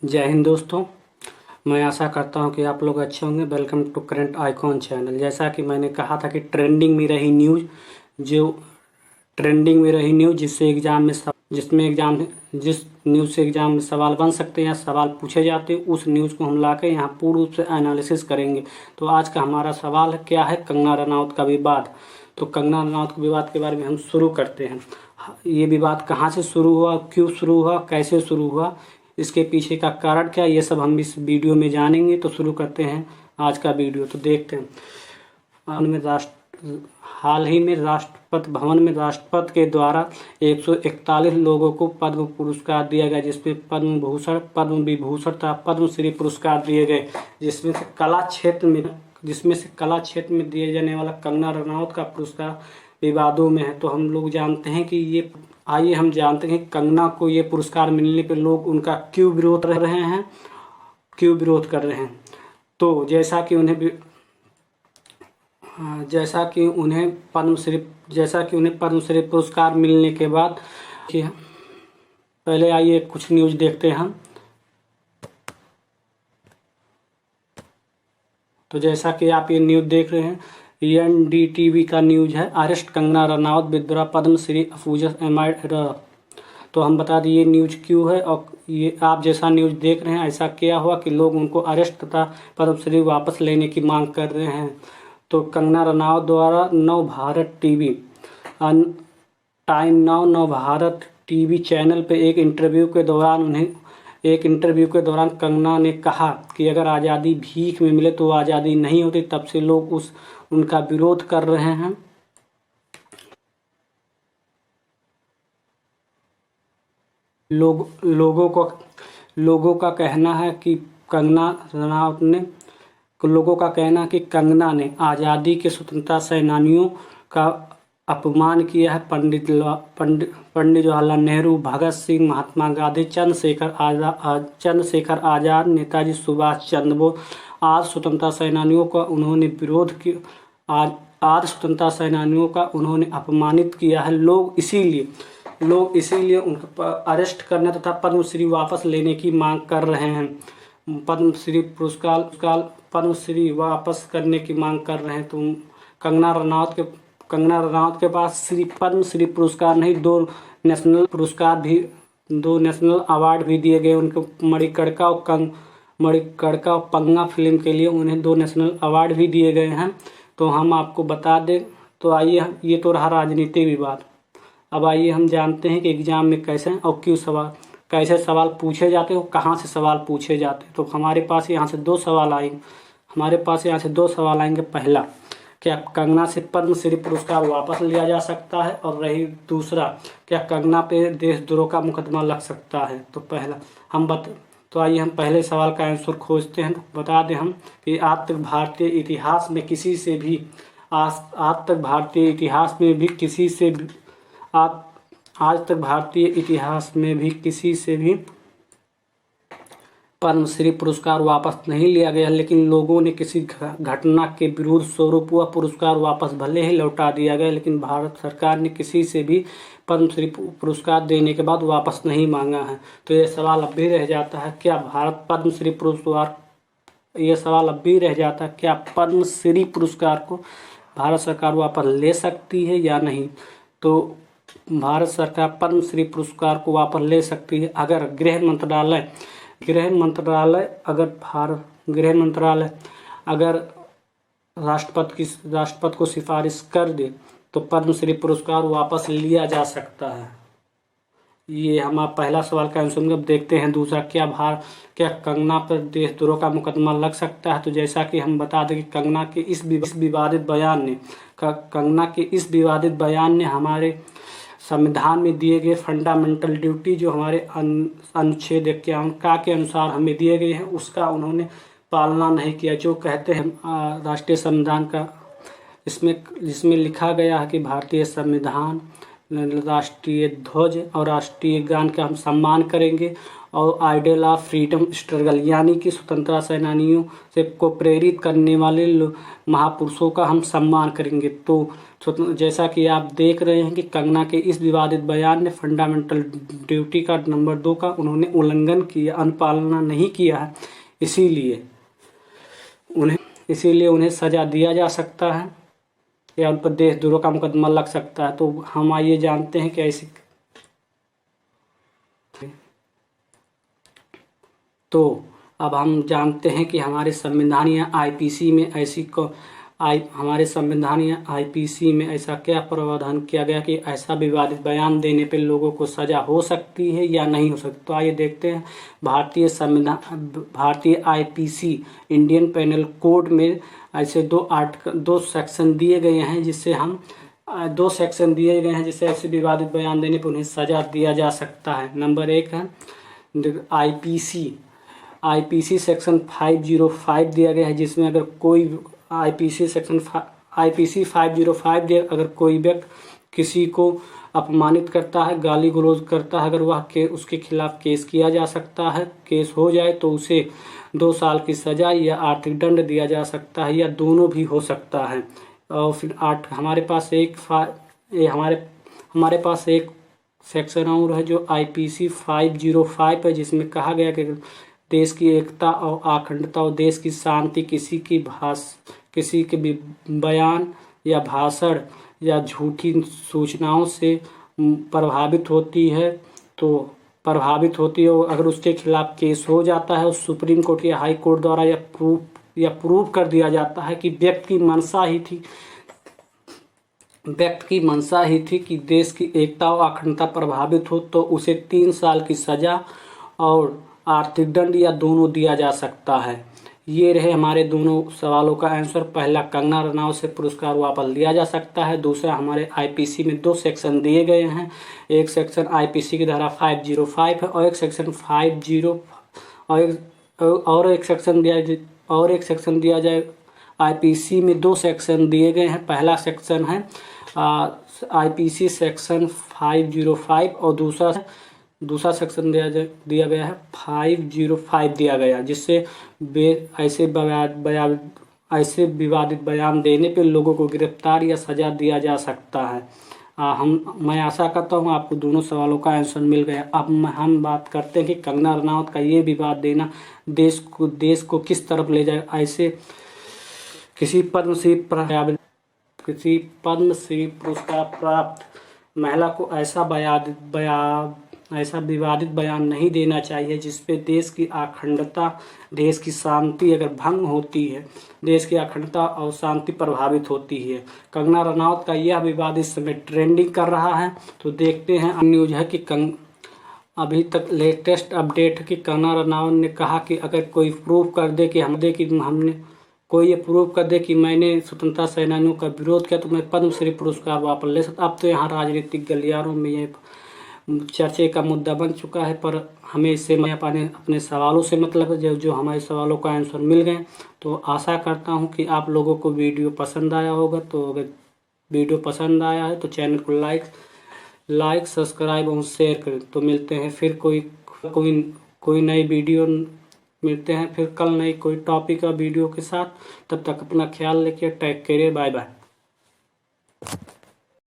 जय हिंद दोस्तों। मैं आशा करता हूं कि आप लोग अच्छे होंगे। Welcome to current icon channel. जैसा कि मैंने कहा था कि ट्रेंडिंग में रही न्यूज़ जो ट्रेंडिंग में रही न्यूज़ जिस न्यूज़ से एग्जाम में सवाल बन सकते हैं या सवाल पूछे जाते हैं, उस न्यूज़ को हम लाकर यहाँ पूर्ण रूप से एनालिसिस करेंगे। तो आज का हमारा सवाल है, क्या है कंगना रनौत का विवाद। तो कंगना रनौत के विवाद के बारे में हम शुरू करते हैं। ये विवाद कहाँ से शुरू हुआ, क्यों शुरू हुआ, कैसे शुरू हुआ, इसके पीछे का कारण क्या, ये सब हम इस वीडियो में जानेंगे। तो शुरू करते हैं आज का वीडियो। तो देखते हैं। हाल ही में राष्ट्रपति भवन में राष्ट्रपति के द्वारा 141 लोगों को पद्म पुरस्कार दिया गया, जिसमें पद्म भूषण, पद्म विभूषण तथा पद्मश्री पुरस्कार दिए गए। जिसमें से कला क्षेत्र में दिए जाने वाला कंगना रनौत का पुरस्कार विवादों में है। तो हम लोग जानते हैं कि आइए हम जानते हैं कि कंगना को ये पुरस्कार मिलने पर लोग उनका क्यों विरोध कर रहे हैं। तो जैसा कि उन्हें पद्मश्री पुरस्कार मिलने के बाद कि पहले आइए कुछ न्यूज़ देखते हैं हम। तो जैसा कि आप ये न्यूज़ देख रहे हैं, एनडीटीवी का न्यूज़ है, arrest Kangana Ranaut withdraw Padmashri अफूजस amide. तो हम बता दें ये न्यूज़ क्यों है, और ये आप जैसा न्यूज़ देख रहे हैं ऐसा क्या हुआ कि लोग उनको अरेस्ट तथा पद्मश्री वापस लेने की मांग कर रहे हैं। तो कंगना रनौत द्वारा नवभारत टीवी चैनल पे एक इंटरव्यू के दौरान कंगना ने कहा कि अगर आज़ादी भीख में मिले तो आज़ादी नहीं होती। तब से लोग उनका विरोध कर रहे हैं। लोगों का कहना है कि कंगना ने आज़ादी के स्वतंत्रता सेनानियों का अपमान किया है। पंडित जवाहरलाल नेहरू, भगत सिंह, महात्मा गांधी, चंद्रशेखर आज़ाद, नेताजी सुभाष चंद्र बोस आदि स्वतंत्रता सेनानियों का उन्होंने अपमानित किया है। लोग इसीलिए उनको अरेस्ट करने तथा पद्मश्री वापस लेने की मांग कर रहे हैं। पद्मश्री वापस करने की मांग कर रहे हैं। तो कंगना रनौत के पास पद्मश्री पुरस्कार नहीं, दो नेशनल अवार्ड भी दिए गए। उनको मणिकर्णिका और पंगा फिल्म के लिए उन्हें 2 नेशनल अवार्ड भी दिए गए हैं। तो हम आपको बता दें। तो आइए, ये तो रहा राजनीतिक विवाद। अब आइए हम जानते हैं कि एग्जाम में कैसे और कैसे सवाल पूछे जाते हैं और कहाँ से सवाल पूछे जाते हैं। तो हमारे पास यहाँ से 2 सवाल आएंगे। पहला, क्या कंगना से पद्मश्री पुरस्कार वापस लिया जा सकता है, और रही दूसरा, क्या कंगना पे देशद्रोह का मुकदमा लग सकता है। तो तो आइए हम पहले सवाल का आंसर खोजते हैं। तो बता दें हम कि आज तक भारतीय इतिहास में किसी से भी पद्मश्री पुरस्कार वापस नहीं लिया गया, लेकिन लोगों ने किसी घटना के विरोध स्वरूप वह पुरस्कार वापस भले ही लौटा दिया गया, लेकिन भारत सरकार ने किसी से भी पद्मश्री पुरस्कार देने के बाद वापस नहीं मांगा है। तो ये सवाल अब भी रह जाता है, क्या पद्मश्री पुरस्कार को भारत सरकार वापस ले सकती है या नहीं। तो भारत सरकार पद्मश्री पुरस्कार को वापस ले सकती है अगर गृह मंत्रालय अगर राष्ट्रपति को सिफारिश कर दे तो पद्मश्री पुरस्कार वापस लिया जा सकता है। ये हमारा पहला सवाल का आंसर। अब देखते हैं दूसरा, क्या कंगना पर देशद्रोह का मुकदमा लग सकता है। तो जैसा कि हम बता दें कि कंगना के इस विवादित बयान ने हमारे संविधान में दिए गए फंडामेंटल ड्यूटी, जो हमारे अनुच्छेद 51 के अनुसार हमें दिए गए हैं, उसका उन्होंने पालना नहीं किया। जो कहते हैं राष्ट्रीय संविधान का, जिसमें लिखा गया है कि भारतीय संविधान राष्ट्रीय ध्वज और राष्ट्रीय गान का हम सम्मान करेंगे और आइडल ऑफ फ्रीडम स्ट्रगल यानी कि स्वतंत्रता सेनानियों से को प्रेरित करने वाले महापुरुषों का हम सम्मान करेंगे। तो जैसा कि आप देख रहे हैं कि कंगना के इस विवादित बयान ने फंडामेंटल ड्यूटी का नंबर 2 का उन्होंने उल्लंघन किया, अनुपालना नहीं किया है, इसीलिए उन्हें सजा दिया जा सकता है या उन पर देशद्रोह का मुकदमा लग सकता है। तो हम आइए जानते हैं कि ऐसी तो अब हम जानते हैं कि हमारे संविधान या आईपीसी में हमारे संविधान या आईपीसी में ऐसा क्या प्रावधान किया गया कि ऐसा विवादित बयान देने पर लोगों को सजा हो सकती है या नहीं हो सकती। तो आइए देखते हैं भारतीय आईपीसी इंडियन पेनल कोड में ऐसे दो सेक्शन दिए गए हैं जिससे ऐसे विवादित बयान देने पर उन्हें सजा दिया जा सकता है। नंबर 1 है आईपीसी सेक्शन 505 दिया गया है, जिसमें अगर कोई आईपीसी 505 दिया अगर कोई व्यक्ति किसी को अपमानित करता है, गाली गलौज करता है, अगर उसके खिलाफ केस किया जा सकता है। केस हो जाए तो उसे 2 साल की सजा या आर्थिक दंड दिया जा सकता है या दोनों भी हो सकता है। और फिर हमारे पास एक सेक्शन और है जो आईपीसी 505 है, जिसमें कहा गया कि देश की एकता और अखंडता और देश की शांति किसी के भी बयान या भाषण या झूठी सूचनाओं से प्रभावित होती है और अगर उसके खिलाफ केस हो जाता है और सुप्रीम कोर्ट या हाई कोर्ट द्वारा प्रूव कर दिया जाता है कि व्यक्ति की मंशा ही थी कि देश की एकता और अखंडता प्रभावित हो, तो उसे 3 साल की सजा और आर्थिक दंड या दोनों दिया जा सकता है। ये रहे हमारे दोनों सवालों का आंसर। पहला, कंगना रनावत से पुरस्कार वापस लिया जा सकता है। दूसरा, हमारे आईपीसी में 2 सेक्शन दिए गए हैं, एक सेक्शन आईपीसी की धारा 505 है और एक सेक्शन 50 और एक सेक्शन दिया जाए। आईपीसी में 2 सेक्शन दिए गए हैं। पहला सेक्शन है आईपीसी सेक्शन 505 और दूसरा सेक्शन दिया गया है 505 दिया गया, जिससे ऐसे विवादित बयान देने पे लोगों को गिरफ्तार या सजा दिया जा सकता है। मैं आशा करता हूँ आपको दोनों सवालों का आंसर मिल गया। अब हम बात करते हैं कि कंगना रनावत का ये विवाद देना देश को किस तरफ ले जाए। ऐसे किसी पद्मश्री पुरस्कार प्राप्त महिला को ऐसा विवादित बयान नहीं देना चाहिए जिसपे देश की अखंडता, देश की शांति अगर भंग होती है, देश की अखंडता और शांति प्रभावित होती है। कंगना रनावत का यह विवाद इस समय ट्रेंडिंग कर रहा है। तो देखते हैं न्यूज है कि अभी तक लेटेस्ट अपडेट है कि कंगना रनावत ने कहा कि अगर कोई प्रूव कर दे कि कोई ये प्रूव कर दे कि मैंने स्वतंत्रता सेनानियों का विरोध किया तो मैं पद्मश्री पुरस्कार वापस ले सकता। अब तो यहाँ राजनीतिक गलियारों में ये चर्चे का मुद्दा बन चुका है, पर हमें इससे अपने सवालों से मतलब जो हमारे सवालों का आंसर मिल गए। तो आशा करता हूँ कि आप लोगों को वीडियो पसंद आया होगा। तो अगर वीडियो पसंद आया है तो चैनल को लाइक सब्सक्राइब और शेयर करें। तो मिलते हैं फिर कोई नई वीडियो मिलते हैं फिर कल नई कोई टॉपिक या वीडियो के साथ। तब तक अपना ख्याल रखिए। Take care, bye bye.